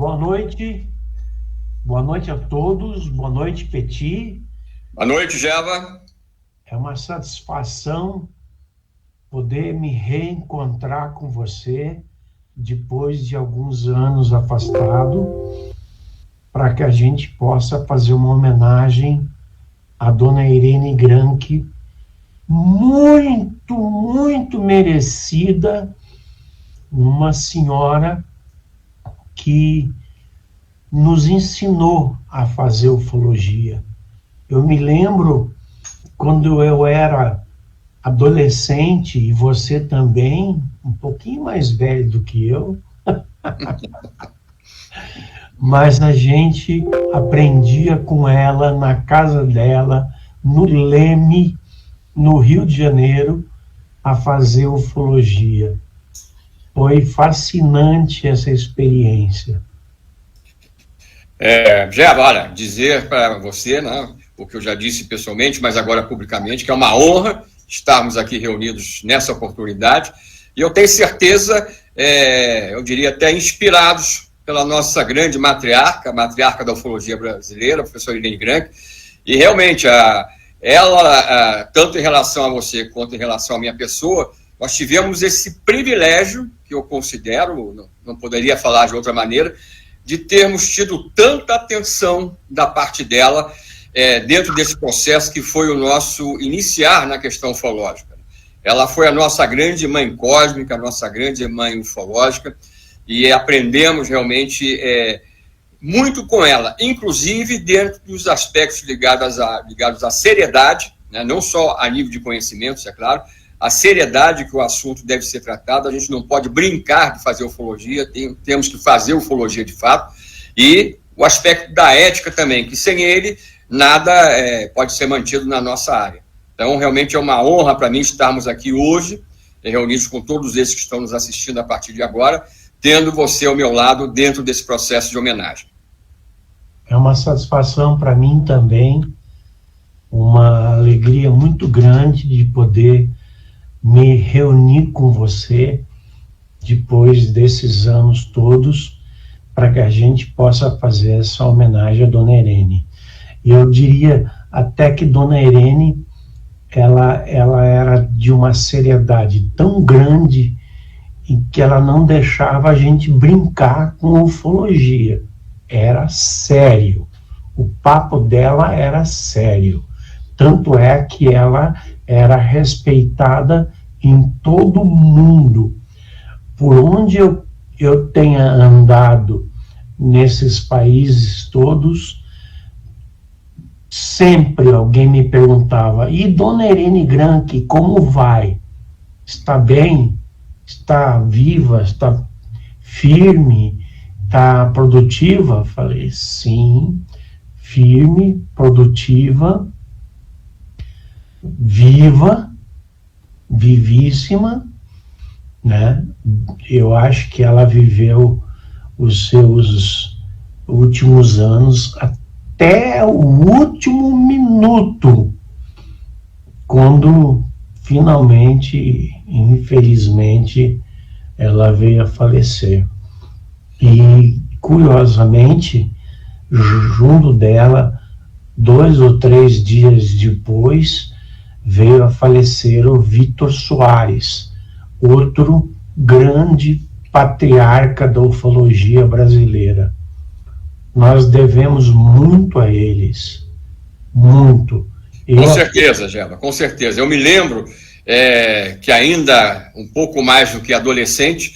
Boa noite a todos, boa noite, Petit. Boa noite, Geva. É uma satisfação poder me reencontrar com você depois de alguns anos afastado, para que a gente possa fazer uma homenagem à Dona Irene Granke, muito merecida, uma senhora que nos ensinou a fazer ufologia. Eu me lembro quando eu era adolescente, e você também, um pouquinho mais velho do que eu, mas a gente aprendia com ela na casa dela, no Leme, no Rio de Janeiro, a fazer ufologia. Foi fascinante essa experiência. Geva, olha, dizer para você, né, o que eu já disse pessoalmente, mas agora publicamente, que é uma honra estarmos aqui reunidos nessa oportunidade, e eu tenho certeza, eu diria até inspirados pela nossa grande matriarca, a matriarca da ufologia brasileira, a professora Irene Granke, e realmente ela, tanto em relação a você quanto em relação à minha pessoa, nós tivemos esse privilégio, que eu considero, não poderia falar de outra maneira, de termos tido tanta atenção da parte dela dentro desse processo que foi o nosso iniciar na questão ufológica. Ela foi a nossa grande mãe cósmica, a nossa grande mãe ufológica, e aprendemos realmente muito com ela, inclusive dentro dos aspectos ligados à seriedade, né, não só a nível de conhecimentos, é claro, a seriedade que o assunto deve ser tratado. A gente não pode brincar de fazer ufologia, temos que fazer ufologia de fato, e o aspecto da ética também, que sem ele nada pode ser mantido na nossa área. Então, realmente é uma honra para mim estarmos aqui hoje, reunidos com todos esses que estão nos assistindo a partir de agora, tendo você ao meu lado dentro desse processo de homenagem. É uma satisfação para mim também, uma alegria muito grande de poder me reunir com você depois desses anos todos, para que a gente possa fazer essa homenagem à Dona Irene. E eu diria até que Dona Irene, ela era de uma seriedade tão grande em que ela não deixava a gente brincar com ufologia. Era sério. O papo dela era sério. Tanto é que ela era respeitada em todo o mundo. Por onde eu tenha andado nesses países todos, sempre alguém me perguntava: e Dona Irene Granke, como vai? Está bem? Está viva? Está firme? Está produtiva? Falei, sim, firme, produtiva, vivíssima, né? Eu acho que ela viveu os seus últimos anos até o último minuto, quando finalmente, infelizmente, ela veio a falecer. E, curiosamente, junto dela, 2 ou 3 dias depois, veio a falecer o Vítor Soares, outro grande patriarca da ufologia brasileira. Nós devemos muito a eles, muito. Com certeza, Geva, com certeza. Eu me lembro que ainda um pouco mais do que adolescente,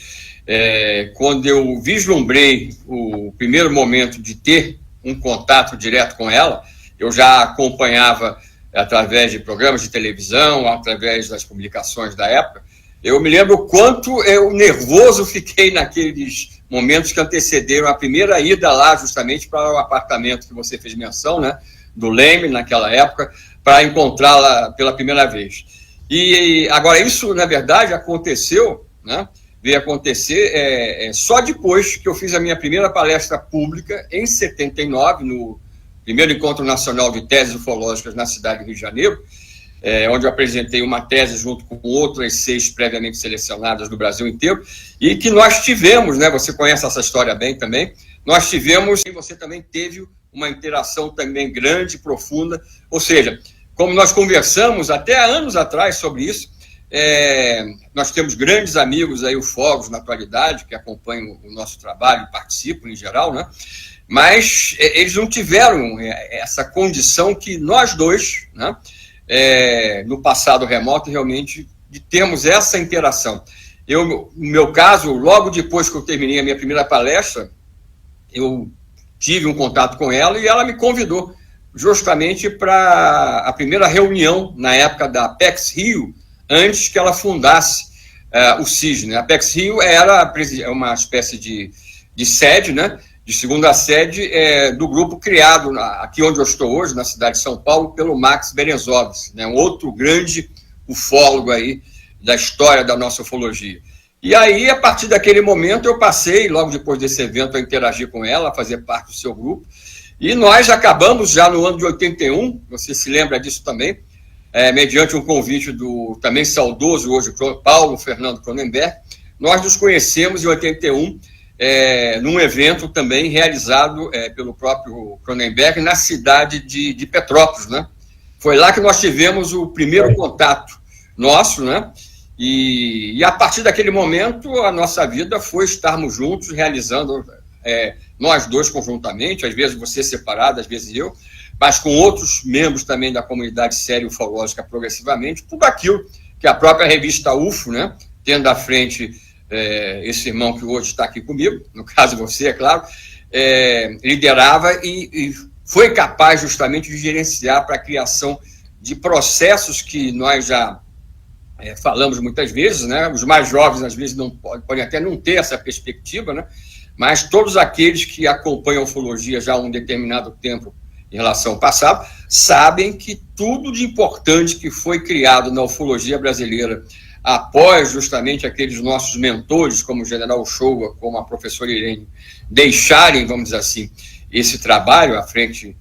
quando eu vislumbrei o primeiro momento de ter um contato direto com ela, eu já acompanhava através de programas de televisão, através das publicações da época. Eu me lembro o quanto eu nervoso fiquei naqueles momentos que antecederam a primeira ida lá, justamente para o apartamento que você fez menção, né, do Leme, naquela época, para encontrá-la pela primeira vez. E agora, isso, na verdade, aconteceu, né, veio acontecer só depois que eu fiz a minha primeira palestra pública, em 79, no primeiro Encontro Nacional de Teses Ufológicas na cidade do Rio de Janeiro, onde eu apresentei uma tese junto com outras 6 previamente selecionadas do Brasil inteiro, e que nós tivemos, né, você conhece essa história bem também, nós tivemos, e você também teve uma interação também grande, profunda, ou seja, como nós conversamos até há anos atrás sobre isso, nós temos grandes amigos aí, ufólogos na atualidade, que acompanham o nosso trabalho e participam em geral, né? Mas eles não tiveram essa condição que nós dois, né, no passado remoto, realmente, de termos essa interação. No meu caso, logo depois que eu terminei a minha primeira palestra, eu tive um contato com ela e ela me convidou justamente para a primeira reunião, na época da Apex Rio, antes que ela fundasse o CIS, né? A Apex Rio era uma espécie de sede, né? De segunda sede do grupo criado aqui onde eu estou hoje, na cidade de São Paulo, pelo Max Berezovski, né? Um outro grande ufólogo aí da história da nossa ufologia. E aí, a partir daquele momento, eu passei, logo depois desse evento, a interagir com ela, a fazer parte do seu grupo. E nós acabamos já no ano de 81, você se lembra disso também, mediante um convite do também saudoso hoje Paulo Fernando Cronenberg. Nós nos conhecemos em 81, num evento também realizado pelo próprio Cronenberg na cidade de Petrópolis, né? Foi lá que nós tivemos o primeiro contato nosso, né? E a partir daquele momento, a nossa vida foi estarmos juntos, realizando, nós dois conjuntamente, às vezes você separado, às vezes eu, mas com outros membros também da comunidade séria ufológica progressivamente, tudo aquilo que a própria revista UFO, né, tendo à frente esse irmão que hoje está aqui comigo, no caso você, é claro, liderava e foi capaz justamente de gerenciar para a criação de processos que nós já falamos muitas vezes, né? Os mais jovens às vezes não podem até não ter essa perspectiva, né? Mas todos aqueles que acompanham a ufologia já há um determinado tempo em relação ao passado, sabem que tudo de importante que foi criado na ufologia brasileira após justamente aqueles nossos mentores, como o General Uchoa, como a professora Irene, deixarem, vamos dizer assim, esse trabalho à frente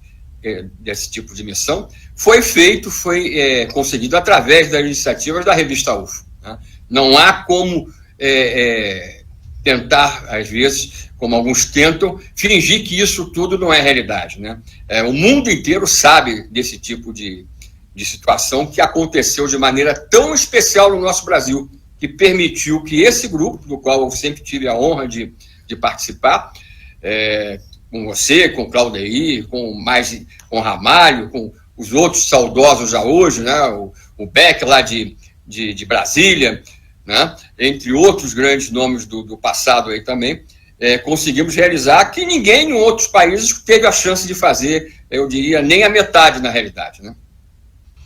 desse tipo de missão, foi feito, foi conseguido através das iniciativas da revista UFO. Né? Não há como tentar, às vezes, como alguns tentam, fingir que isso tudo não é realidade. Né? O mundo inteiro sabe desse tipo de situação que aconteceu de maneira tão especial no nosso Brasil, que permitiu que esse grupo, do qual eu sempre tive a honra de participar, com você, com o Claudeir, com o Ramalho, com os outros saudosos já hoje, né? o Beck lá de Brasília, né? Entre outros grandes nomes do passado aí também, conseguimos realizar que ninguém em outros países teve a chance de fazer, eu diria, nem a metade na realidade. Né?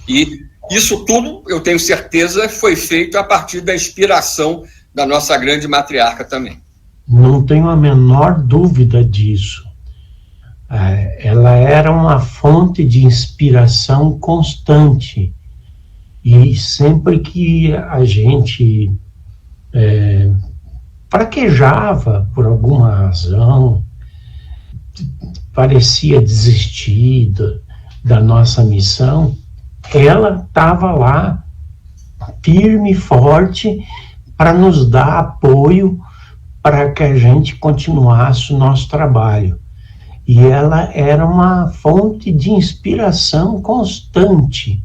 E isso tudo, eu tenho certeza, foi feito a partir da inspiração da nossa grande matriarca também. Não tenho a menor dúvida disso. Ela era uma fonte de inspiração constante. E sempre que a gente fraquejava por alguma razão, parecia desistir da nossa missão, ela estava lá, firme e forte, para nos dar apoio para que a gente continuasse o nosso trabalho. E ela era uma fonte de inspiração constante.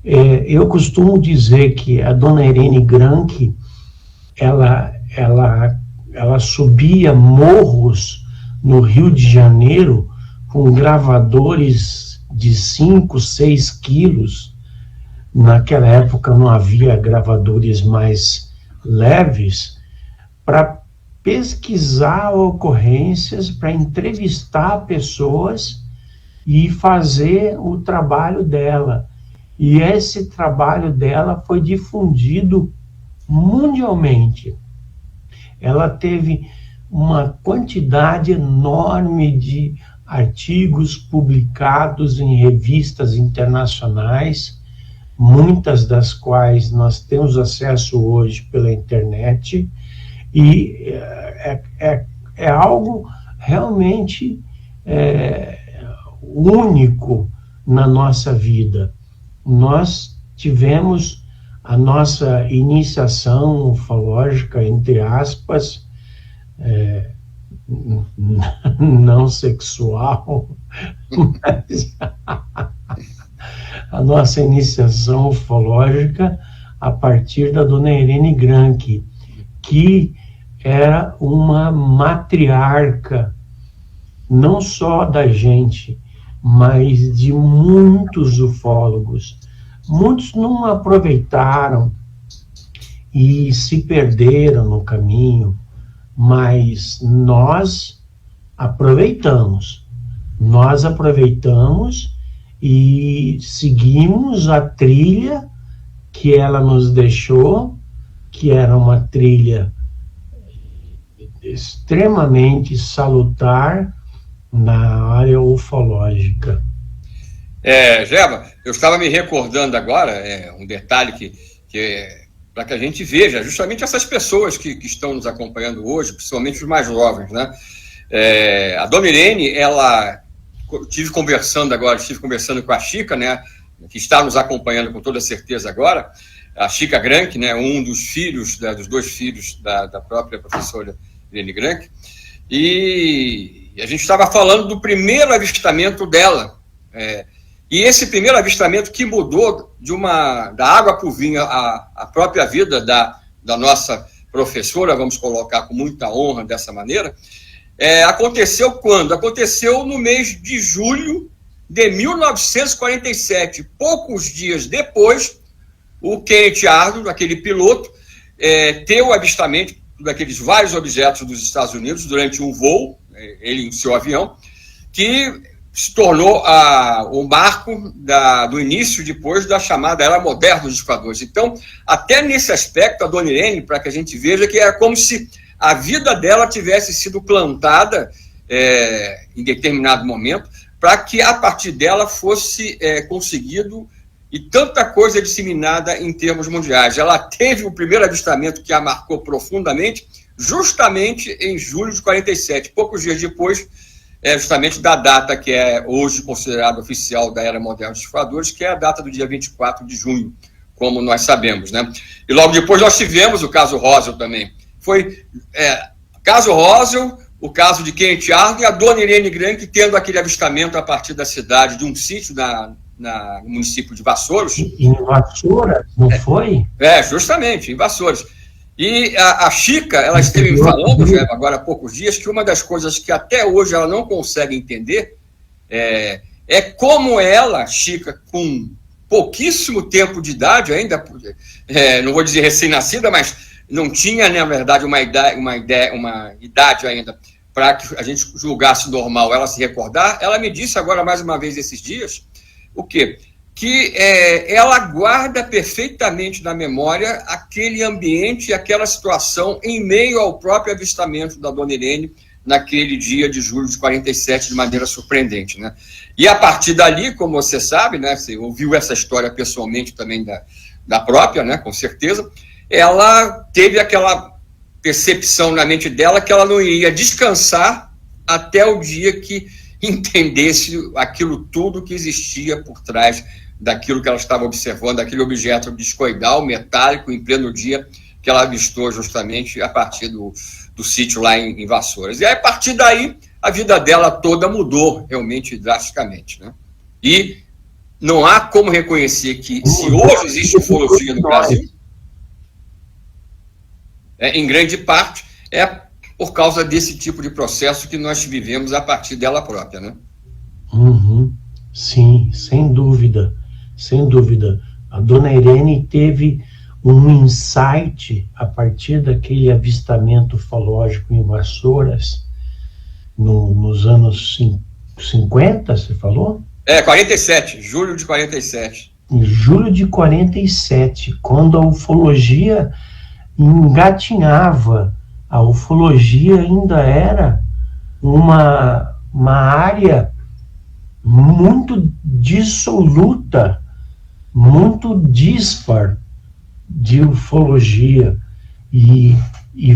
Eu costumo dizer que a dona Irene Granke, ela subia morros no Rio de Janeiro com gravadores de 5, 6 quilos. Naquela época não havia gravadores mais leves, para pesquisar ocorrências, para entrevistar pessoas e fazer o trabalho dela. E esse trabalho dela foi difundido mundialmente. Ela teve uma quantidade enorme de artigos publicados em revistas internacionais, muitas das quais nós temos acesso hoje pela internet, e é algo realmente único na nossa vida. Nós tivemos a nossa iniciação ufológica, entre aspas, não sexual, mas a nossa iniciação ufológica a partir da dona Irene Granke, que era uma matriarca, não só da gente, mas de muitos ufólogos. Muitos não aproveitaram e se perderam no caminho, mas nós aproveitamos. Nós aproveitamos e seguimos a trilha que ela nos deixou, que era uma trilha extremamente salutar na área ufológica. Geva, eu estava me recordando agora, um detalhe para que a gente veja justamente essas pessoas que estão nos acompanhando hoje, principalmente os mais jovens, né? A dona Irene, estive conversando com a Chica, né, que está nos acompanhando com toda certeza agora, a Chica Granke, né, um dos filhos, dos dois filhos da própria professora Irene Granke, e a gente estava falando do primeiro avistamento dela, e esse primeiro avistamento que mudou da água para o vinho a própria vida da nossa professora, vamos colocar com muita honra dessa maneira, aconteceu quando? Aconteceu no mês de julho de 1947. Poucos dias depois, o Kenneth Arnold, aquele piloto, teve o avistamento daqueles vários objetos dos Estados Unidos durante um voo, ele em seu avião, que se tornou o marco do início depois da chamada Era Moderna dos Discadores. Então, até nesse aspecto, a dona Irene, para que a gente veja que era como se a vida dela tivesse sido plantada em determinado momento, para que a partir dela fosse conseguido e tanta coisa disseminada em termos mundiais. Ela teve o primeiro avistamento que a marcou profundamente, justamente em julho de 47, poucos dias depois, justamente da data que é hoje considerada oficial da Era Moderna dos Discadores, que é a data do dia 24 de junho, como nós sabemos, né? E logo depois nós tivemos o caso Roswell também. Foi o caso Roswell, o caso de Kenneth Arnold e a dona Irene Granke tendo aquele avistamento a partir da cidade, de um sítio no município de Vassouros. Em Vassouras, não foi? Justamente, em Vassouras. E a Chica, ela esteve me falando, já agora há poucos dias, que uma das coisas que até hoje ela não consegue entender é como ela, Chica, com pouquíssimo tempo de idade ainda, não vou dizer recém-nascida, mas não tinha, na verdade, uma idade ainda para que a gente julgasse normal ela se recordar. Ela me disse agora, mais uma vez, esses dias, o quê? Que ela guarda perfeitamente na memória aquele ambiente, aquela situação em meio ao próprio avistamento da dona Irene naquele dia de julho de 47, de maneira surpreendente, né? E a partir dali, como você sabe, né, você ouviu essa história pessoalmente também da própria, né, com certeza, ela teve aquela percepção na mente dela que ela não iria descansar até o dia que entendesse aquilo tudo que existia por trás daquilo que ela estava observando, aquele objeto discoidal, metálico, em pleno dia, que ela avistou justamente a partir do sítio lá em Vassouras. E aí, a partir daí, a vida dela toda mudou realmente drasticamente, né? E não há como reconhecer que, se hoje existe ufologia no Brasil, em grande parte, por causa desse tipo de processo que nós vivemos a partir dela própria, né? Sim, sem dúvida, sem dúvida. A dona Irene teve um insight a partir daquele avistamento ufológico em Vassouras, nos anos 50, você falou? 47, julho de 47. Em julho de 47, quando a ufologia engatinhava, a ufologia ainda era uma área muito dissoluta, muito dispar de ufologia. E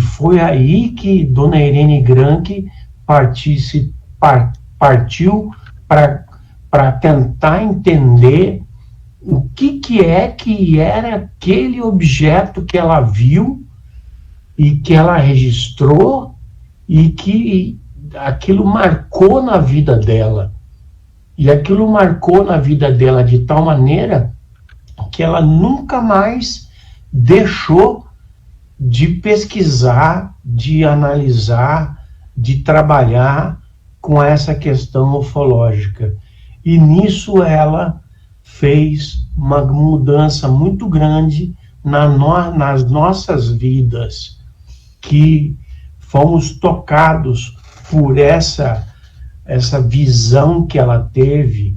foi aí que dona Irene Granke partiu para tentar entender o que era aquele objeto que ela viu e que ela registrou e que aquilo marcou na vida dela. E aquilo marcou na vida dela de tal maneira que ela nunca mais deixou de pesquisar, de analisar, de trabalhar com essa questão ufológica. E nisso ela fez uma mudança muito grande nas nossas vidas, que fomos tocados por essa visão que ela teve,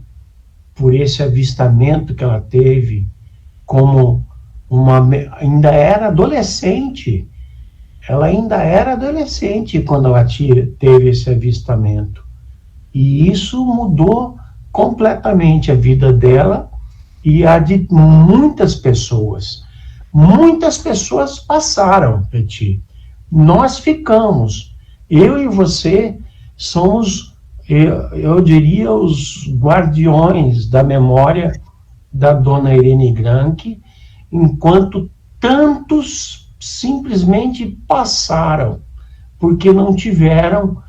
por esse avistamento que ela teve, como ainda era adolescente. Ela ainda era adolescente quando ela teve esse avistamento. E isso mudou completamente a vida dela e a de muitas pessoas. Muitas pessoas passaram, Peti. Nós ficamos. Eu e você somos, eu diria, os guardiões da memória da dona Irene Granke, enquanto tantos simplesmente passaram, porque não tiveram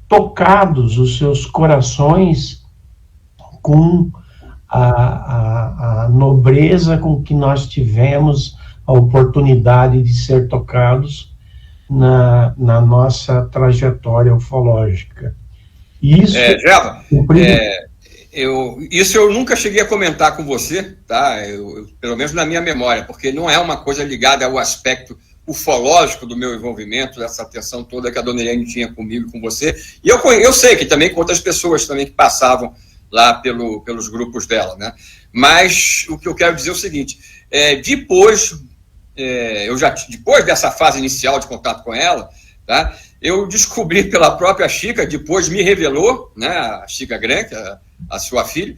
tocados os seus corações com a nobreza com que nós tivemos a oportunidade de ser tocados na nossa trajetória ufológica. Isso, isso eu nunca cheguei a comentar com você, tá? Pelo menos na minha memória, porque não é uma coisa ligada ao aspecto ufológico do meu envolvimento, dessa atenção toda que a dona Irene tinha comigo e com você. E eu sei que também com outras pessoas também que passavam lá pelos grupos dela, né? Mas o que eu quero dizer é o seguinte, depois dessa fase inicial de contato com ela, tá? Eu descobri pela própria Chica, depois me revelou, né, a Chica Granke, a sua filha,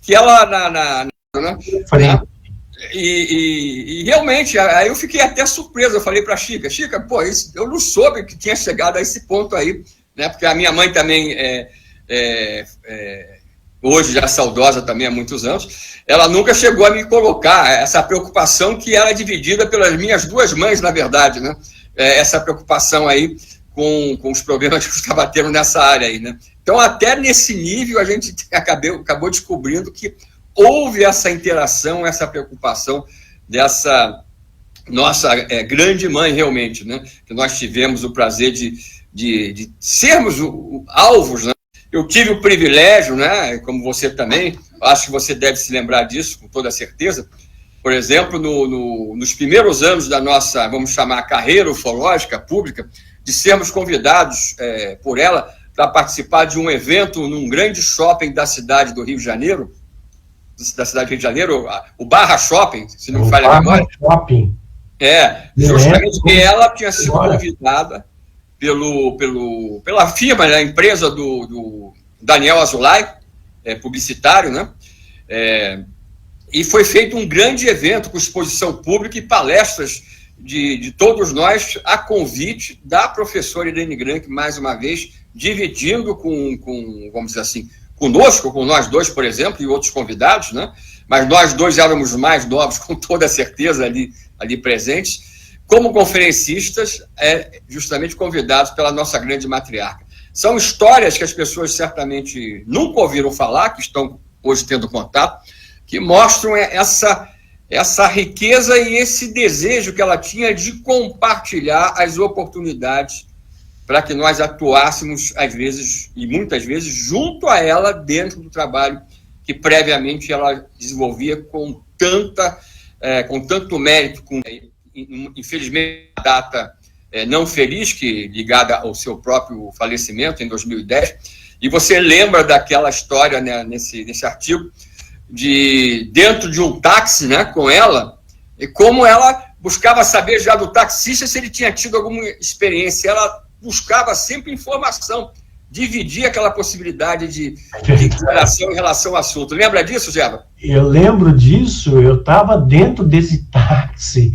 que ela e realmente, aí eu fiquei até surpreso. Eu falei para a Chica, pô, eu não soube que tinha chegado a esse ponto aí, né? Porque a minha mãe também hoje já saudosa também há muitos anos, ela nunca chegou a me colocar essa preocupação que era dividida pelas minhas duas mães, na verdade, né? Essa preocupação aí com os problemas que estava tendo nessa área aí, né? Então, até nesse nível, a gente acabou descobrindo que houve essa interação, essa preocupação dessa nossa grande mãe, realmente, né? Que nós tivemos o prazer de sermos alvos, né? Eu tive o privilégio, né? Como você também, acho que você deve se lembrar disso, com toda certeza. Por exemplo, nos primeiros anos da nossa, vamos chamar, carreira ufológica pública, de sermos convidados por ela para participar de um evento num grande shopping da cidade do Rio de Janeiro, o Barra Shopping, se não me falha a memória. Shopping. Justamente que ela tinha sido convidada pela firma, né, a empresa do Daniel Azulay, publicitário, né? E foi feito um grande evento com exposição pública e palestras de todos nós, a convite da professora Irene Granke, mais uma vez, dividindo com, vamos dizer assim, conosco, com nós dois, por exemplo, e outros convidados, né? Mas nós dois éramos mais novos, com toda certeza, ali presentes, como conferencistas, justamente convidados pela nossa grande matriarca. São histórias que as pessoas certamente nunca ouviram falar, que estão hoje tendo contato, que mostram essa riqueza e esse desejo que ela tinha de compartilhar as oportunidades para que nós atuássemos, às vezes, e muitas vezes, junto a ela, dentro do trabalho que previamente ela desenvolvia com tanto mérito, infelizmente, uma data não feliz, que ligada ao seu próprio falecimento, em 2010, e você lembra daquela história, né, nesse artigo, dentro de um táxi, né, com ela, e como ela buscava saber já do taxista se ele tinha tido alguma experiência. Ela buscava sempre informação, dividia aquela possibilidade de interação em relação ao assunto. Lembra disso, Geva? Eu lembro disso, eu estava dentro desse táxi.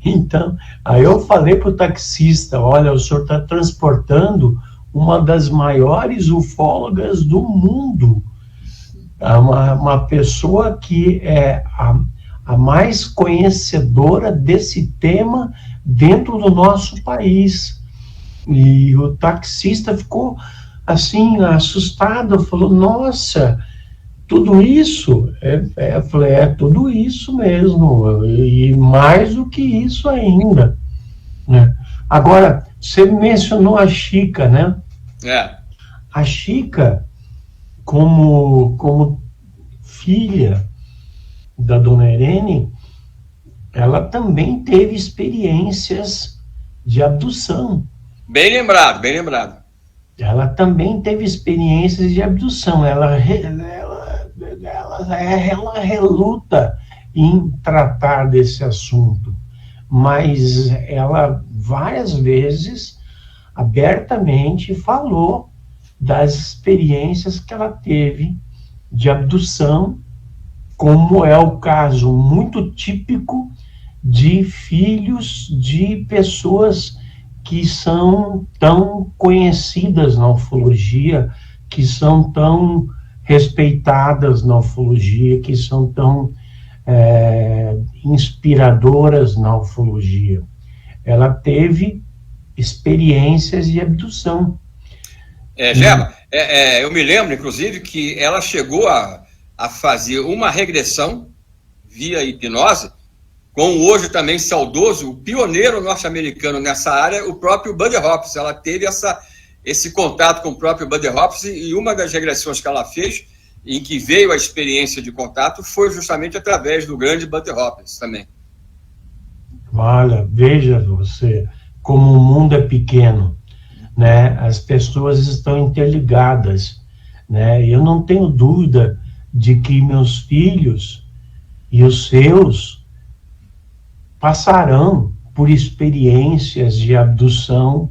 Então, aí eu falei para o taxista, olha, o senhor está transportando uma das maiores ufólogas do mundo. Uma pessoa que é a mais conhecedora desse tema dentro do nosso país. E o taxista ficou assim, assustada, falou, nossa, tudo isso? Eu falei, tudo isso mesmo, e mais do que isso ainda, né? Agora, você mencionou a Chica, né? A Chica, como filha da Dona Irene, ela também teve experiências de abdução. Bem lembrado, bem lembrado. Ela também teve experiências de abdução. Ela reluta em tratar desse assunto, mas ela várias vezes abertamente falou das experiências que ela teve de abdução, como é o caso muito típico de filhos de pessoas que são tão conhecidas na ufologia, que são tão respeitadas na ufologia, que são tão inspiradoras na ufologia. Ela teve experiências de abdução. Gema, eu me lembro, inclusive, que ela chegou a fazer uma regressão via hipnose com o hoje também saudoso, o pioneiro norte-americano nessa área, o próprio Buddy Hopps. Ela teve esse contato com o próprio Buddy Hopps, e uma das regressões que ela fez, em que veio a experiência de contato, foi justamente através do grande Buddy Hopps também. Olha, veja você, como o mundo é pequeno, né? As pessoas estão interligadas, né? Eu não tenho dúvida de que meus filhos e os seus passarão por experiências de abdução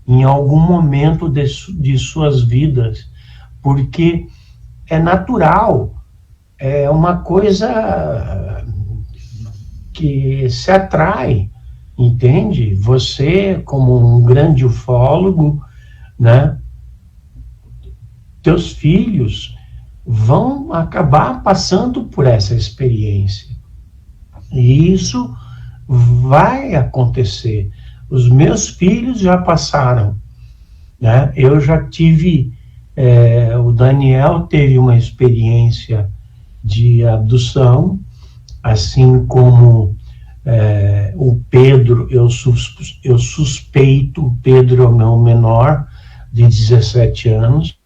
em algum momento de suas vidas, porque é natural, é uma coisa que se atrai, entende? Você, como um grande ufólogo, né? Teus filhos vão acabar passando por essa experiência. E isso vai acontecer. Os meus filhos já passaram, né? Eu já tive, o Daniel teve uma experiência de abdução, assim como o Pedro, eu suspeito, o Pedro é o meu menor, de 17 anos,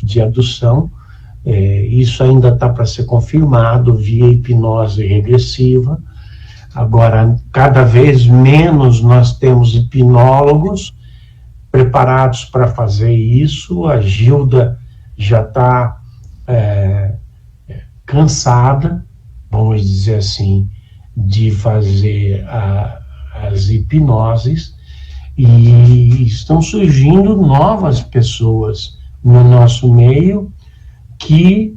de abdução. Isso ainda está para ser confirmado via hipnose regressiva. Agora, cada vez menos nós temos hipnólogos preparados para fazer isso. A Gilda já está cansada, vamos dizer assim, de fazer as hipnoses, e estão surgindo novas pessoas no nosso meio que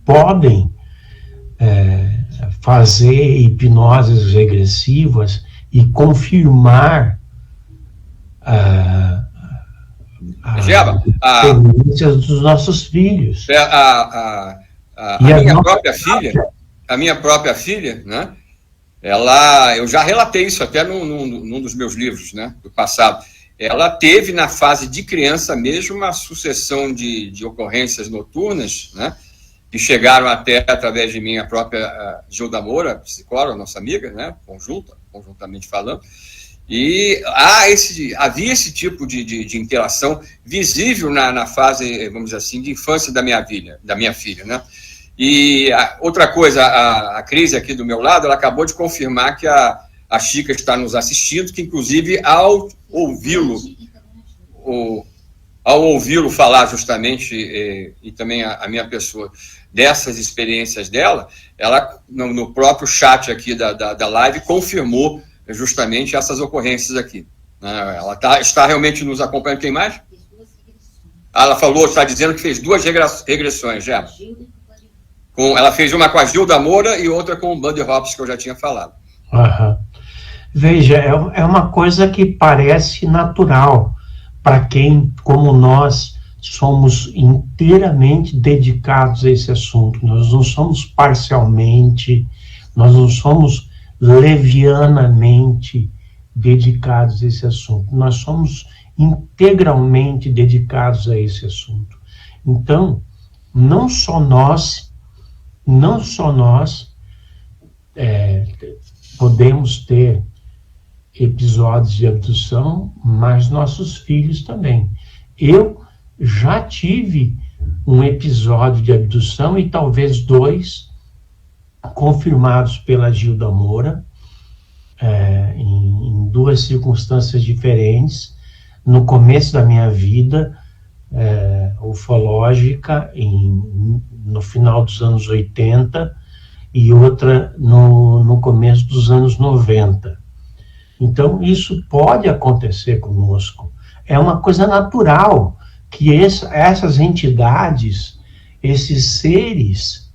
podem fazer hipnoses regressivas e confirmar as experiências dos nossos filhos. A minha própria filha, né? Eu já relatei isso até num dos meus livros, né, do passado. Ela teve, na fase de criança mesmo, uma sucessão de ocorrências noturnas, né, que chegaram até, através de minha própria Gilda Moura, psicóloga, nossa amiga, né, conjuntamente falando, e havia esse tipo de interação visível na fase, vamos dizer assim, de infância da minha filha, né. E outra coisa, a Cris aqui do meu lado, ela acabou de confirmar que a Chica está nos assistindo, que inclusive ao ouvi-lo falar justamente, e também a minha pessoa, dessas experiências dela, ela no próprio chat aqui da live confirmou justamente essas ocorrências aqui. Ela está realmente nos acompanhando. Quem mais? Ela está dizendo que fez 2 regressões, já. Ela fez uma com a Gilda Moura e outra com o Buddy Hopps, que eu já tinha falado. Uhum. Veja, é uma coisa que parece natural para quem, como nós, somos inteiramente dedicados a esse assunto. Nós não somos parcialmente, nós não somos levianamente dedicados a esse assunto. Nós somos integralmente dedicados a esse assunto. Então, não só nós podemos ter episódios de abdução, mas nossos filhos também. Eu já tive um episódio de abdução, e talvez 2, confirmados pela Gilda Moura, em 2 circunstâncias diferentes, no começo da minha vida ufológica, no final dos anos 80, e outra no começo dos anos 90. Então, isso pode acontecer conosco. É uma coisa natural que essas entidades, esses seres,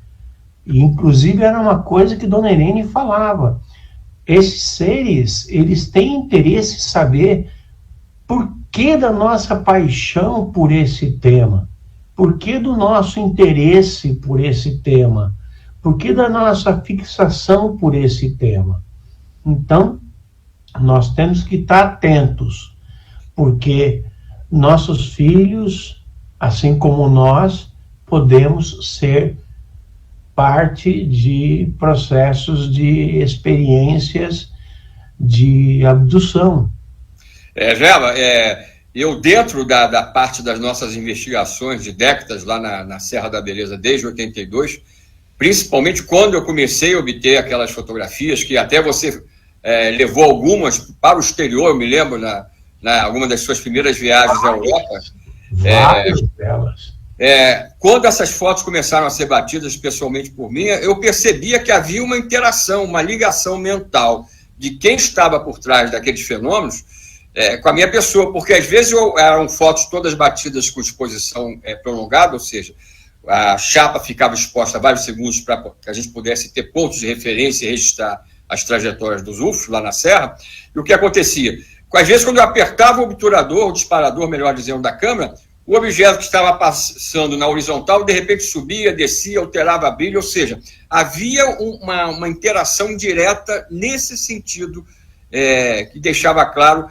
inclusive era uma coisa que Dona Irene falava, esses seres, eles têm interesse em saber por que da nossa paixão por esse tema, por que do nosso interesse por esse tema, por que da nossa fixação por esse tema. Então, nós temos que estar atentos, porque nossos filhos, assim como nós, podemos ser parte de processos de experiências de abdução. Gela, eu dentro da parte das nossas investigações de décadas lá na Serra da Beleza, desde 82, principalmente quando eu comecei a obter aquelas fotografias, que até você levou algumas para o exterior, eu me lembro, alguma das suas primeiras viagens à Europa. Várias delas. Quando essas fotos começaram a ser batidas, pessoalmente por mim, eu percebia que havia uma interação, uma ligação mental de quem estava por trás daqueles fenômenos com a minha pessoa, porque às vezes eram fotos todas batidas com exposição prolongada, ou seja, a chapa ficava exposta vários segundos para que a gente pudesse ter pontos de referência e registrar as trajetórias dos UFOs lá na Serra. E o que acontecia? Às vezes, quando eu apertava o obturador, o disparador, melhor dizendo, da câmera, o objeto que estava passando na horizontal, de repente subia, descia, alterava a brilho, ou seja, havia uma interação direta nesse sentido, que deixava claro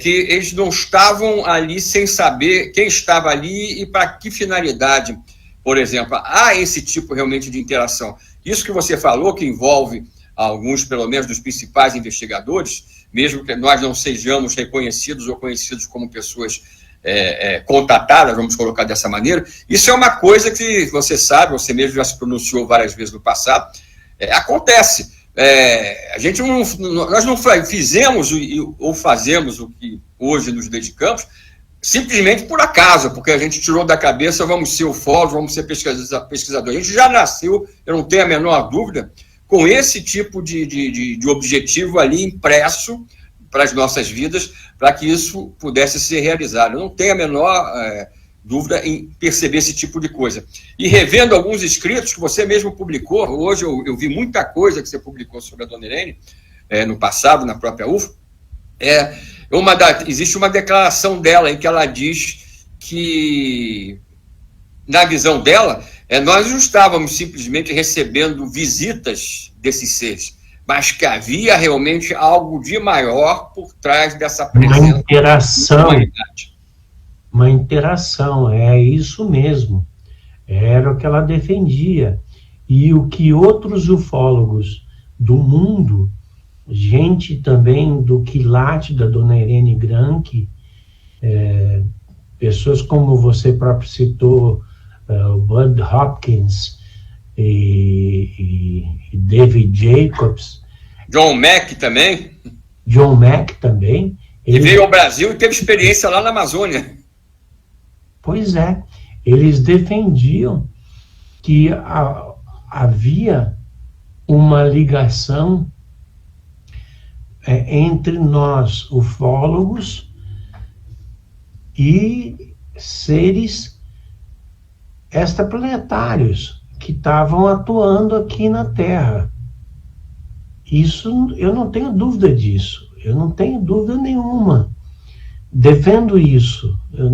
que eles não estavam ali sem saber quem estava ali e para que finalidade, por exemplo. Há esse tipo realmente de interação. Isso que você falou, que envolve alguns, pelo menos, dos principais investigadores, mesmo que nós não sejamos reconhecidos ou conhecidos como pessoas contatadas, vamos colocar dessa maneira, isso é uma coisa que você sabe, você mesmo já se pronunciou várias vezes no passado, acontece. Nós não fizemos ou fazemos o que hoje nos dedicamos simplesmente por acaso, porque a gente tirou da cabeça, vamos ser ufólogos, vamos ser pesquisador. A gente já nasceu, eu não tenho a menor dúvida, com esse tipo de objetivo ali impresso para as nossas vidas, para que isso pudesse ser realizado. Eu não tenho a menor dúvida em perceber esse tipo de coisa. E revendo alguns escritos que você mesmo publicou, hoje eu vi muita coisa que você publicou sobre a Dona Irene, no passado, na própria UFO, existe uma declaração dela em que ela diz que, na visão dela, nós não estávamos simplesmente recebendo visitas desses seres, mas que havia realmente algo de maior por trás dessa presença. Uma interação, é isso mesmo. Era o que ela defendia. E o que outros ufólogos do mundo, gente também do quilate da Dona Irene Granke, pessoas como você próprio citou, o Bud Hopkins e David Jacobs. John Mack também. Ele veio ao Brasil e teve experiência lá na Amazônia. Pois é. Eles defendiam que havia uma ligação entre nós, ufólogos, e seres extraplanetários que estavam atuando aqui na Terra. Isso, eu não tenho dúvida disso. Eu não tenho dúvida nenhuma. Defendo isso. Eu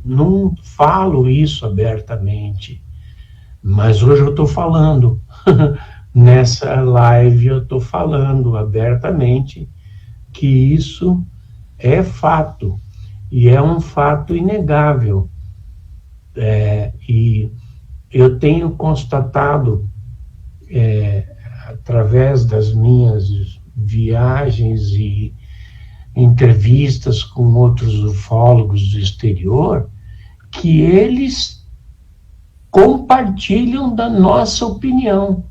não falo isso abertamente. Mas hoje eu estou falando. nessa live eu estou falando abertamente que isso é fato, e é um fato inegável. E eu tenho constatado, através das minhas viagens e entrevistas com outros ufólogos do exterior, que eles compartilham da nossa opinião,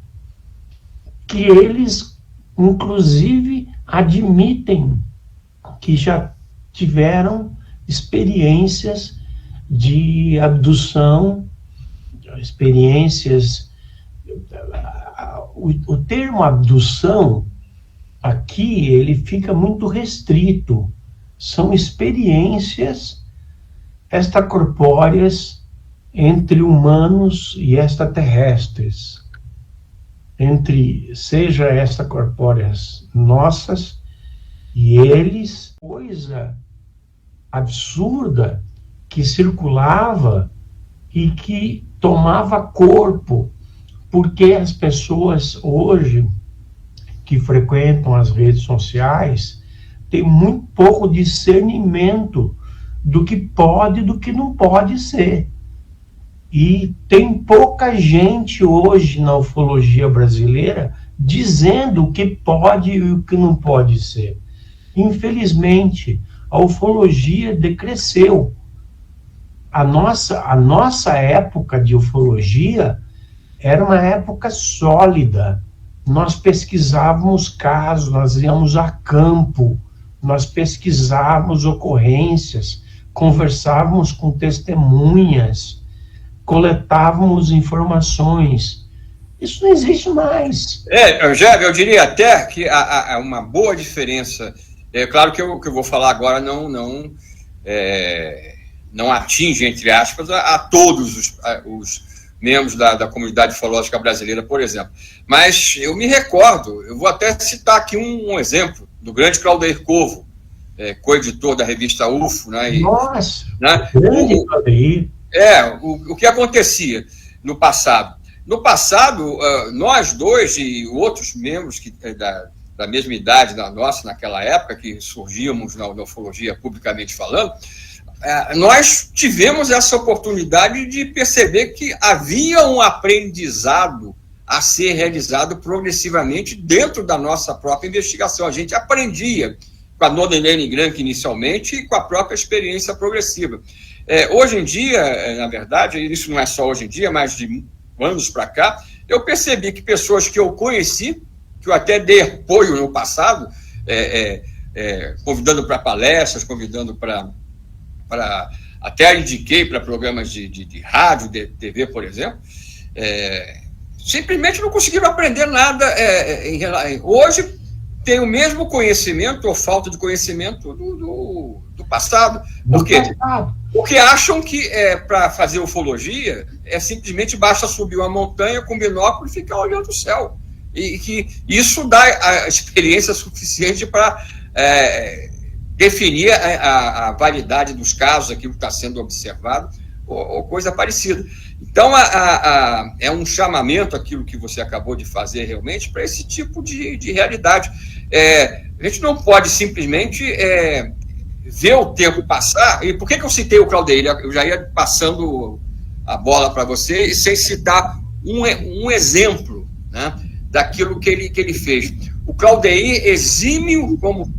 que eles, inclusive, admitem que já tiveram experiências de abdução, experiências... O termo abdução, aqui, ele fica muito restrito. São experiências extracorpóreas entre humanos e extraterrestres. Seja extracorpóreas nossas e eles, coisa absurda que circulava e que tomava corpo, porque as pessoas hoje que frequentam as redes sociais têm muito pouco discernimento do que pode e do que não pode ser. E tem pouca gente hoje na ufologia brasileira dizendo o que pode e o que não pode ser. Infelizmente, a ufologia decresceu. A nossa época de ufologia era uma época sólida. Nós pesquisávamos casos, nós íamos a campo, nós pesquisávamos ocorrências, conversávamos com testemunhas, coletávamos informações. Isso não existe mais. Angélica, eu diria até que há uma boa diferença. É claro que o que eu vou falar agora não atinge, entre aspas, a todos os membros da comunidade ufológica brasileira, por exemplo. Mas eu me recordo, eu vou até citar aqui um exemplo do grande Claudeir Covo, co-editor da revista UFO. Né, Nossa, né, grande Claudeir. O que acontecia no passado? No passado, nós dois e outros membros da mesma idade da nossa, naquela época, que surgíamos na ufologia publicamente falando, nós tivemos essa oportunidade de perceber que havia um aprendizado a ser realizado progressivamente dentro da nossa própria investigação. A gente aprendia com a Nona Helene Grank inicialmente e com a própria experiência progressiva. Hoje em dia, na verdade, isso não é só hoje em dia, mas de anos para cá, eu percebi que pessoas que eu conheci, que eu até dei apoio no passado, convidando para palestras, convidando para até indiquei para programas de rádio, de TV, por exemplo, simplesmente não conseguiram aprender nada. Hoje tem o mesmo conhecimento ou falta de conhecimento do passado. Por quê? Porque acham que para fazer ufologia simplesmente basta subir uma montanha com binóculo e ficar olhando o céu. E que isso dá a experiência suficiente para definir a validade dos casos, aquilo que está sendo observado, ou coisa parecida. Então, é um chamamento, aquilo que você acabou de fazer realmente, para esse tipo de realidade. A gente não pode simplesmente ver o tempo passar. E por que eu citei o Claudeir? Eu já ia passando a bola para você, e sem citar um exemplo, né, daquilo que ele fez. O Claudeir, exímio, como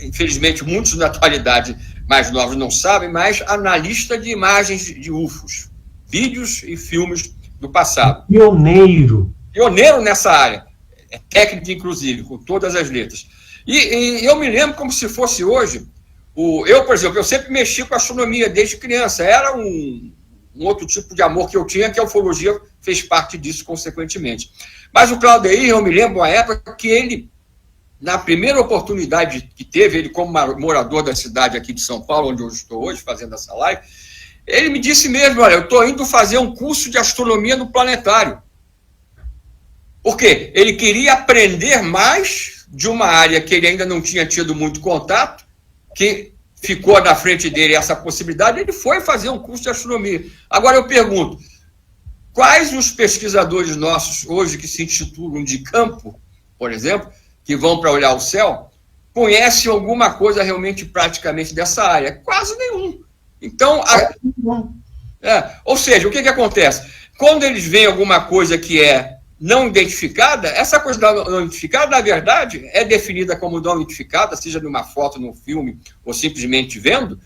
infelizmente muitos na atualidade mais novos não sabem, mas analista de imagens de UFOs, vídeos e filmes do passado. Pioneiro nessa área, técnico inclusive, com todas as letras. E eu me lembro como se fosse hoje. Eu, por exemplo, eu sempre mexi com astronomia desde criança. Era um outro tipo de amor que eu tinha, que a ufologia fez parte disso, consequentemente. Mas o Claudeir, eu me lembro uma época que ele, na primeira oportunidade que teve, ele como morador da cidade aqui de São Paulo, onde eu estou hoje fazendo essa live, ele me disse mesmo: olha, eu estou indo fazer um curso de astronomia no planetário. Por quê? Ele queria aprender mais de uma área que ele ainda não tinha tido muito contato, que ficou na frente dele essa possibilidade, ele foi fazer um curso de astronomia. Agora eu pergunto, quais os pesquisadores nossos hoje que se intitulam de campo, por exemplo, que vão para olhar o céu, conhecem alguma coisa realmente praticamente dessa área? Quase nenhum. Então, ou seja, o que acontece? Quando eles veem alguma coisa que é não identificada, essa coisa não identificada, na verdade, é definida como não identificada, seja numa foto, num filme, ou simplesmente vendo,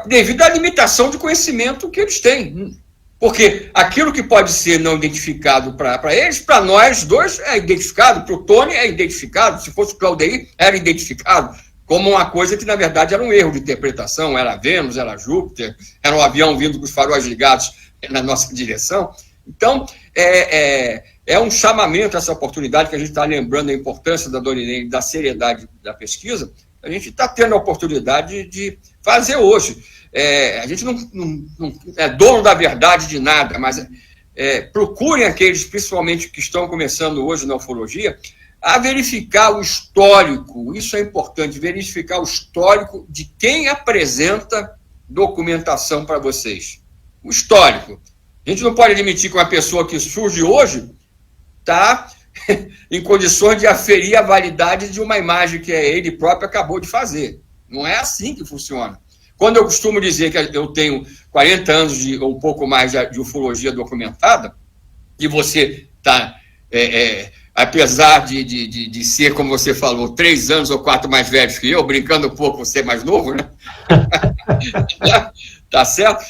devido à limitação de conhecimento que eles têm. Porque aquilo que pode ser não identificado para eles, para nós dois é identificado, para o Tony é identificado, se fosse o Claudeir, era identificado, como uma coisa que, na verdade, era um erro de interpretação, era Vênus, era Júpiter, era um avião vindo com os faróis ligados na nossa direção. Então, é um chamamento, essa oportunidade, que a gente está lembrando a importância da Dona Irene, da seriedade da pesquisa, a gente está tendo a oportunidade de fazer hoje. A gente não é dono da verdade de nada, mas procurem aqueles, principalmente, que estão começando hoje na ufologia, a verificar o histórico. Isso é importante, verificar o histórico de quem apresenta documentação para vocês. O histórico. A gente não pode admitir que uma pessoa que surge hoje está em condições de aferir a validade de uma imagem que ele próprio acabou de fazer. Não é assim que funciona. Quando eu costumo dizer que eu tenho 40 anos ou um pouco mais de ufologia documentada, e você está, apesar de ser, como você falou, 3 anos ou 4 mais velhos que eu, brincando um pouco, você é mais novo, né? Tá certo?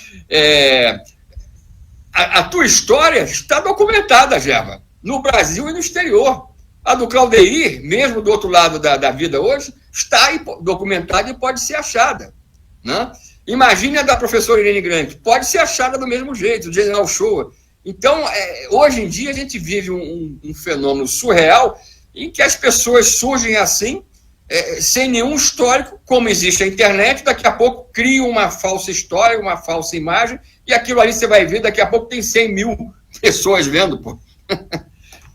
A tua história está documentada, Gerva, no Brasil e no exterior. A do Claudeir, mesmo do outro lado da vida hoje, está documentada e pode ser achada. Né? Imagine a da professora Irene Grande, pode ser achada do mesmo jeito, o General Shoa. Então, hoje em dia, a gente vive um fenômeno surreal em que as pessoas surgem assim, sem nenhum histórico, como existe a internet, daqui a pouco cria uma falsa história, uma falsa imagem, e aquilo ali você vai ver, daqui a pouco tem 100 mil pessoas vendo, pô.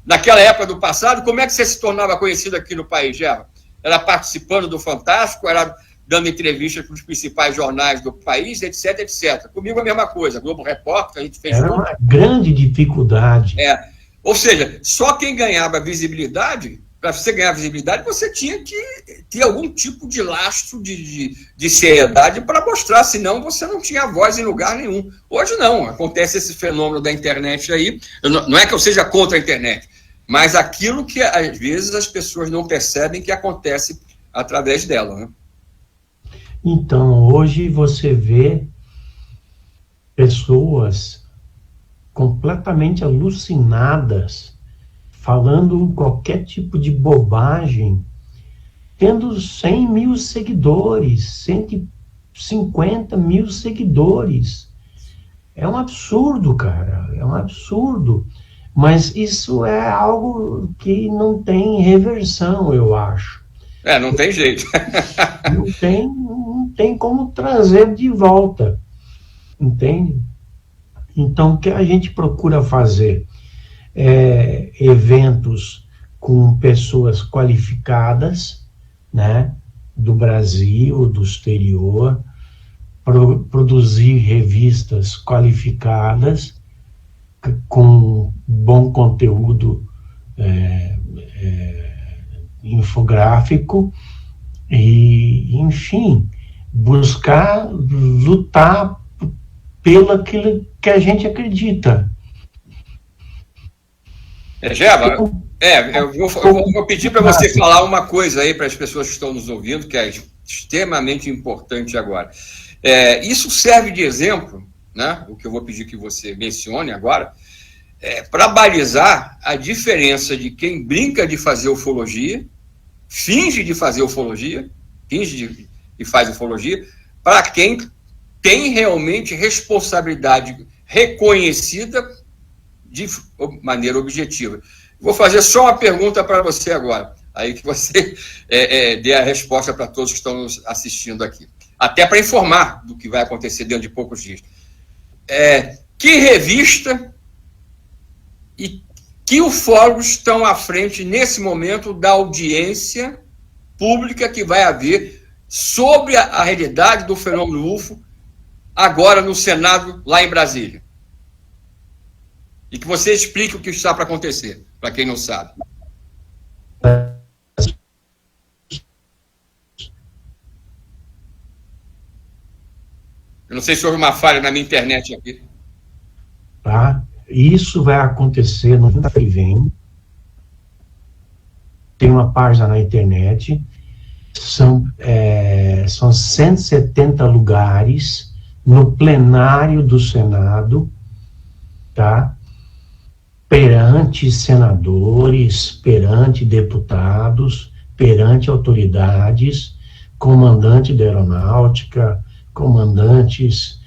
Naquela época do passado, como é que você se tornava conhecido aqui no país, Gerva? Era participando do Fantástico, era dando entrevistas para os principais jornais do país, etc, etc. Comigo a mesma coisa, Globo Repórter, a gente fez Era uma grande dificuldade. Ou seja, só quem ganhava visibilidade, para você ganhar visibilidade, você tinha que ter algum tipo de lastro de seriedade para mostrar, senão você não tinha voz em lugar nenhum. Hoje não, acontece esse fenômeno da internet aí, não é que eu seja contra a internet, mas aquilo que às vezes as pessoas não percebem que acontece através dela, né? Então, hoje você vê pessoas completamente alucinadas, falando qualquer tipo de bobagem, tendo 100 mil seguidores, 150 mil seguidores. É um absurdo, cara, é um absurdo. Mas isso é algo que não tem reversão, eu acho. Não tem jeito. Não tem como trazer de volta, entende? Então, o que a gente procura fazer eventos com pessoas qualificadas, né, do Brasil, do exterior, produzir revistas qualificadas, com bom conteúdo infográfico, e, enfim, buscar lutar pelo aquilo que a gente acredita. Gerva, eu vou pedir para você falar uma coisa aí para as pessoas que estão nos ouvindo, que é extremamente importante agora. Isso serve de exemplo, né, o que eu vou pedir que você mencione agora, para balizar a diferença de quem brinca de fazer ufologia, finge de fazer ufologia, e faz ufologia, para quem tem realmente responsabilidade reconhecida de maneira objetiva. Vou fazer só uma pergunta para você agora, aí que você dê a resposta para todos que estão nos assistindo aqui. Até para informar do que vai acontecer dentro de poucos dias. Que revista e que ufólogos estão à frente, nesse momento, da audiência pública que vai haver sobre a realidade do fenômeno UFO, agora no Senado, lá em Brasília? e que você explique o que está para acontecer, para quem não sabe. Eu não sei se houve uma falha na minha internet aqui. Tá? Isso vai acontecer no ano que vem. Tem uma página na internet. São 170 lugares no plenário do Senado, tá? Perante senadores, perante deputados, perante autoridades, comandante da aeronáutica, comandantes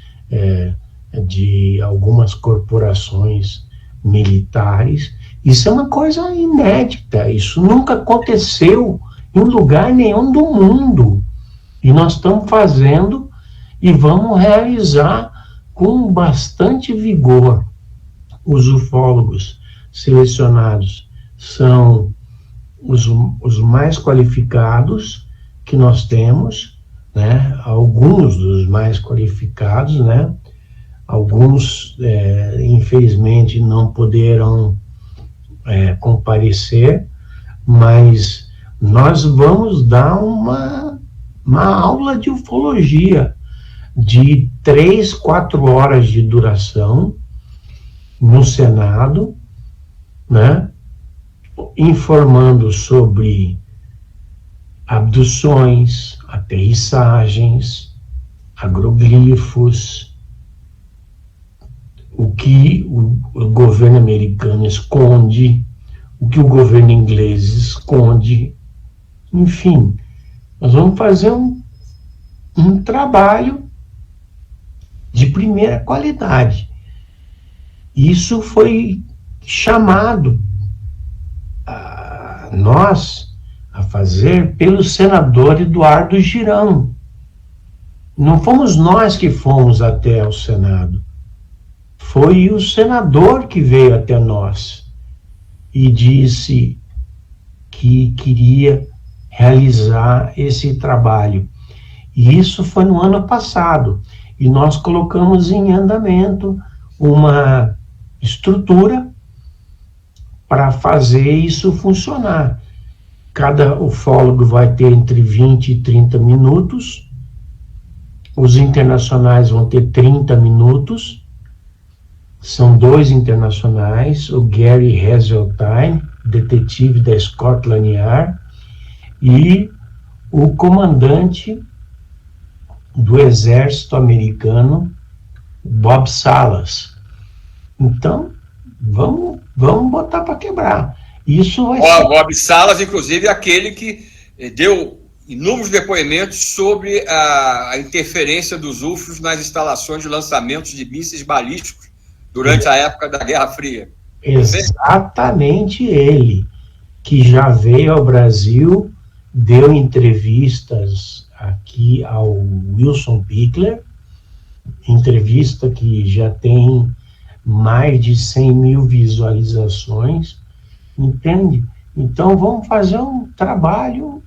de algumas corporações militares. Isso é uma coisa inédita, isso nunca aconteceu em lugar nenhum do mundo. E nós estamos fazendo e vamos realizar com bastante vigor. Os ufólogos selecionados são os mais qualificados que nós temos, né? Alguns dos mais qualificados, né? Alguns, infelizmente, não poderão comparecer, mas nós vamos dar uma aula de ufologia de 3, 4 horas de duração no Senado, né? Informando sobre abduções, aterrissagens, agroglifos, o que o governo americano esconde, o que o governo inglês esconde, enfim, nós vamos fazer um trabalho de primeira qualidade. Isso foi chamado a nós a fazer pelo senador Eduardo Girão. Não fomos nós que fomos até o Senado. Foi o senador que veio até nós e disse que queria realizar esse trabalho. E isso foi no ano passado. E nós colocamos em andamento uma estrutura para fazer isso funcionar. Cada ufólogo vai ter entre 20 e 30 minutos. Os internacionais vão ter 30 minutos. São 2 internacionais, o Gary Heseltine, detetive da Scotland Yard, e o comandante do exército americano, Bob Salas. Então, vamos botar para quebrar. Isso vai ser... Bob Salas, inclusive, é aquele que deu inúmeros depoimentos sobre a interferência dos UFOs nas instalações de lançamentos de mísseis balísticos durante a época da Guerra Fria. Exatamente ele, que já veio ao Brasil, deu entrevistas aqui ao Wilson Pickler, entrevista que já tem mais de 100 mil visualizações, entende? Então vamos fazer um trabalho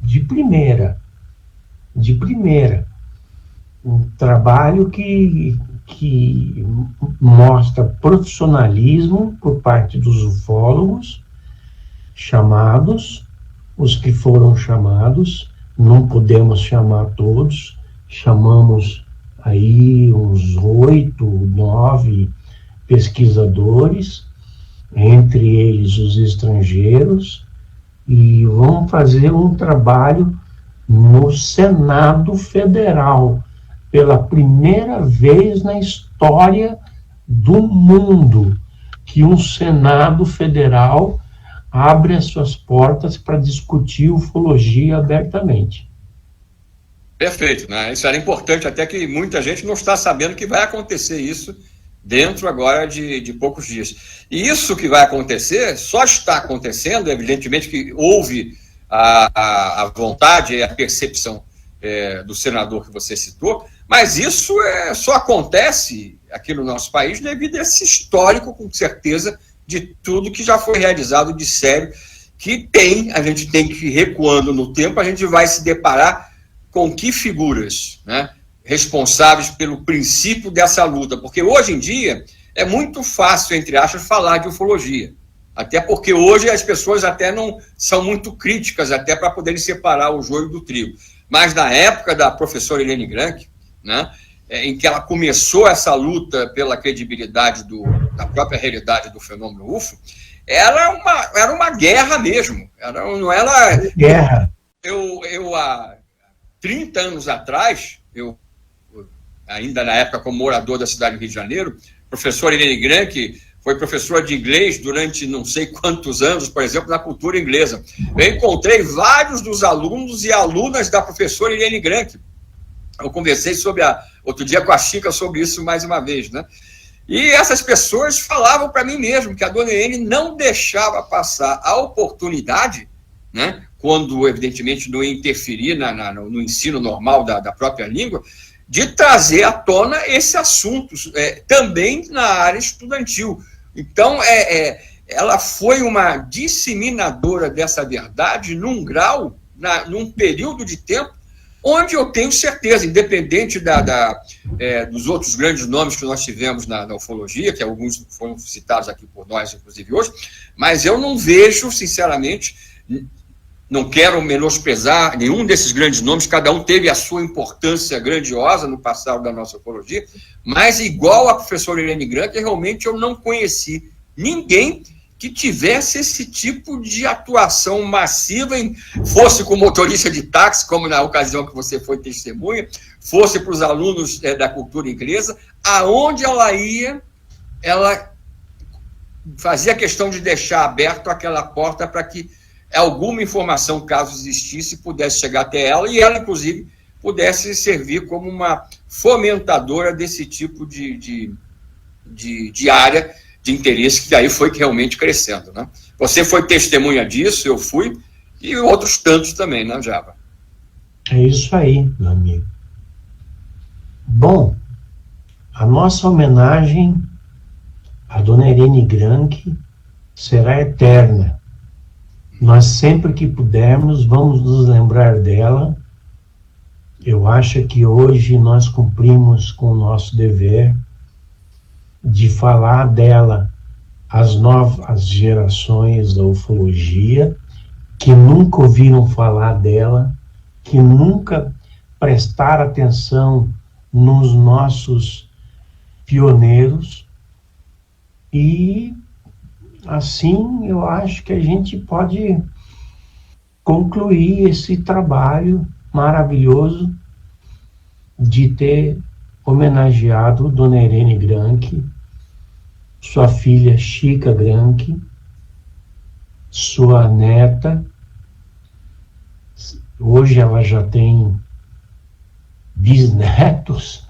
de primeira, um trabalho que mostra profissionalismo por parte dos ufólogos chamados, os que foram chamados, não podemos chamar todos, chamamos aí uns 8, 9 pesquisadores, entre eles os estrangeiros, e vamos fazer um trabalho no Senado Federal, pela primeira vez na história do mundo, que um Senado Federal abre as suas portas para discutir ufologia abertamente. Perfeito, né? Isso era importante, até que muita gente não está sabendo que vai acontecer isso dentro agora de poucos dias. E isso que vai acontecer só está acontecendo, evidentemente que houve a vontade e a percepção do senador que você citou, mas isso só acontece aqui no nosso país devido a esse histórico, com certeza, de tudo que já foi realizado de sério, que a gente tem que ir recuando no tempo, a gente vai se deparar com que figuras, né, responsáveis pelo princípio dessa luta, porque hoje em dia é muito fácil, entre aspas, falar de ufologia. Até porque hoje as pessoas até não são muito críticas, até para poderem separar o joio do trigo. Mas na época da professora Helene Grank, né, em que ela começou essa luta pela credibilidade da própria realidade do fenômeno UFO, era uma guerra mesmo. Não era guerra. Eu há 30 anos atrás, ainda na época como morador da cidade do Rio de Janeiro, professor Helene Grank foi professora de inglês durante não sei quantos anos, por exemplo, na cultura inglesa. Eu encontrei vários dos alunos e alunas da professora Helene Grank. Eu conversei outro dia com a Chica sobre isso mais uma vez, né? E essas pessoas falavam para mim mesmo que a dona Helene não deixava passar a oportunidade, né, quando, evidentemente, não ia interferir no ensino normal da própria língua, de trazer à tona esse assunto, também na área estudantil. Então, ela foi uma disseminadora dessa verdade num grau, num período de tempo, onde eu tenho certeza, independente dos outros grandes nomes que nós tivemos na ufologia, que alguns foram citados aqui por nós, inclusive hoje, mas eu não vejo, sinceramente, não quero menosprezar nenhum desses grandes nomes, cada um teve a sua importância grandiosa no passado da nossa ufologia, mas igual a professora Helene Grank, realmente eu não conheci ninguém que tivesse esse tipo de atuação massiva, fosse com motorista de táxi, como na ocasião que você foi testemunha, fosse para os alunos da cultura inglesa, aonde ela ia, ela fazia questão de deixar aberto aquela porta para que alguma informação, caso existisse, pudesse chegar até ela, e ela, inclusive, pudesse servir como uma fomentadora desse tipo de área de interesse, que daí foi realmente crescendo, né? Você foi testemunha disso, eu fui, e outros tantos também, né, Java? É isso aí, meu amigo. Bom, a nossa homenagem à dona Helene Grank será eterna. Nós, sempre que pudermos, vamos nos lembrar dela. Eu acho que hoje nós cumprimos com o nosso dever de falar dela às novas gerações da ufologia, que nunca ouviram falar dela, que nunca prestaram atenção nos nossos pioneiros. E assim eu acho que a gente pode concluir esse trabalho maravilhoso de ter homenageado dona Helene Grank, sua filha Chica Grank, sua neta. Hoje ela já tem bisnetos,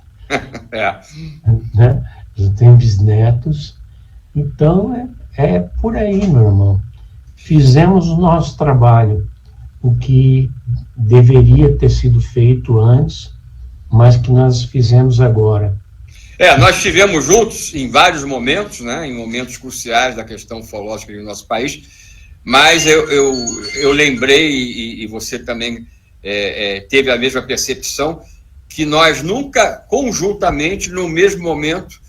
né? Já tem bisnetos. Então é por aí, meu irmão. Fizemos o nosso trabalho, o que deveria ter sido feito antes, mas que nós fizemos agora. Nós estivemos juntos em vários momentos, né, em momentos cruciais da questão ufológica do nosso país, mas eu lembrei, e você também teve a mesma percepção, que nós nunca, conjuntamente, no mesmo momento,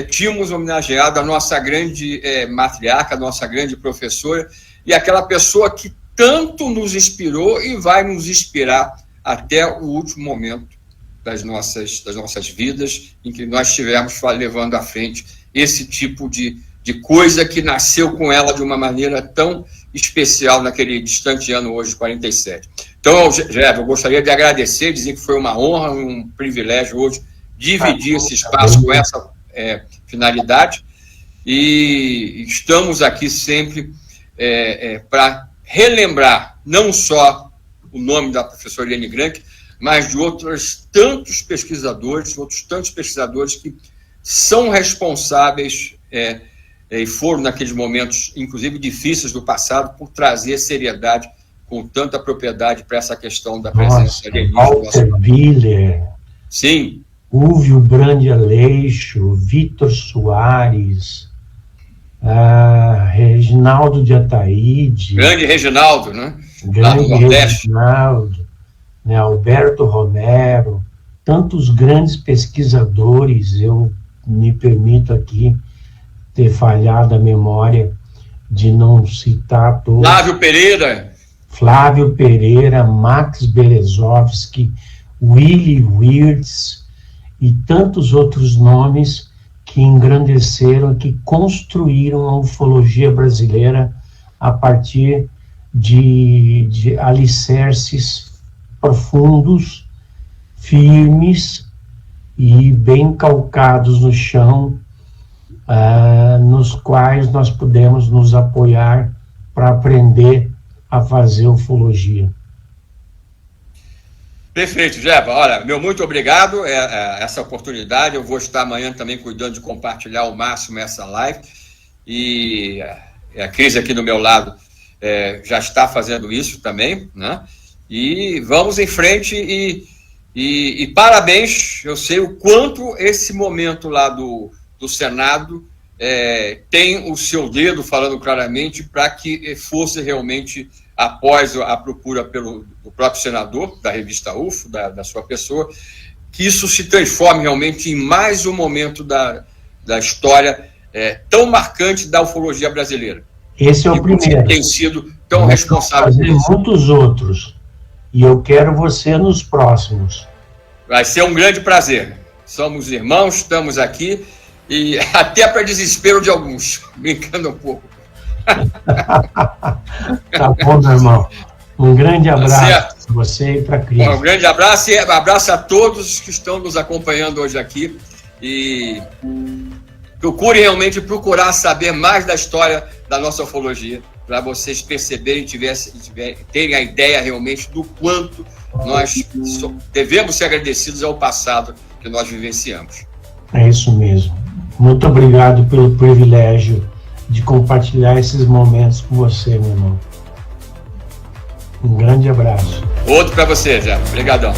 tínhamos homenageado a nossa grande matriarca, a nossa grande professora, e aquela pessoa que tanto nos inspirou e vai nos inspirar até o último momento das nossas vidas, em que nós estivermos levando à frente esse tipo de coisa que nasceu com ela de uma maneira tão especial naquele distante ano hoje, 47. Então, Jeff, eu gostaria de agradecer, dizer que foi uma honra, um privilégio hoje dividir esse espaço com essa finalidade, e estamos aqui sempre para relembrar não só o nome da professora Helene Grank, mas de outros tantos pesquisadores que são responsáveis e foram naqueles momentos, inclusive difíceis do passado, por trazer seriedade com tanta propriedade para essa questão da presença alienígena. Walter Willer, sim, Úvio Brande Aleixo, Vitor Soares, Reginaldo de Ataíde. Grande Reginaldo, né? Grande Reginaldo, né? Alberto Romero, tantos grandes pesquisadores. Eu me permito aqui ter falhado a memória de não citar todos. Flávio Pereira, Max Berezovsky, Willy Wirtz e tantos outros nomes que engrandeceram, que construíram a ufologia brasileira a partir de alicerces profundos, firmes e bem calcados no chão, nos quais nós podemos nos apoiar para aprender a fazer ufologia. Perfeito, Jepa. Olha, meu muito obrigado essa oportunidade. Eu vou estar amanhã também cuidando de compartilhar ao máximo essa live. E a Cris aqui do meu lado já está fazendo isso também, né? E vamos em frente e parabéns. Eu sei o quanto esse momento lá do Senado tem o seu dedo falando claramente para que fosse realmente, após a procura do próprio senador, da revista UFO, da sua pessoa, que isso se transforme realmente em mais um momento da história tão marcante da ufologia brasileira. Esse é o primeiro. Tem sido tão responsável por isso. Muitos outros. E eu quero você nos próximos. Vai ser um grande prazer. Somos irmãos, estamos aqui, e até para desespero de alguns, brincando um pouco. Tá bom, meu irmão. Um grande abraço para você e para a Cris. Um grande abraço e abraço a todos que estão nos acompanhando hoje aqui. E procurem realmente procurar saber mais da história da nossa ufologia, para vocês perceberem, terem a ideia realmente do quanto nós devemos ser agradecidos ao passado que nós vivenciamos. É isso mesmo. Muito obrigado pelo privilégio de compartilhar esses momentos com você, meu irmão. Um grande abraço. Outro para você, Zé. Obrigadão.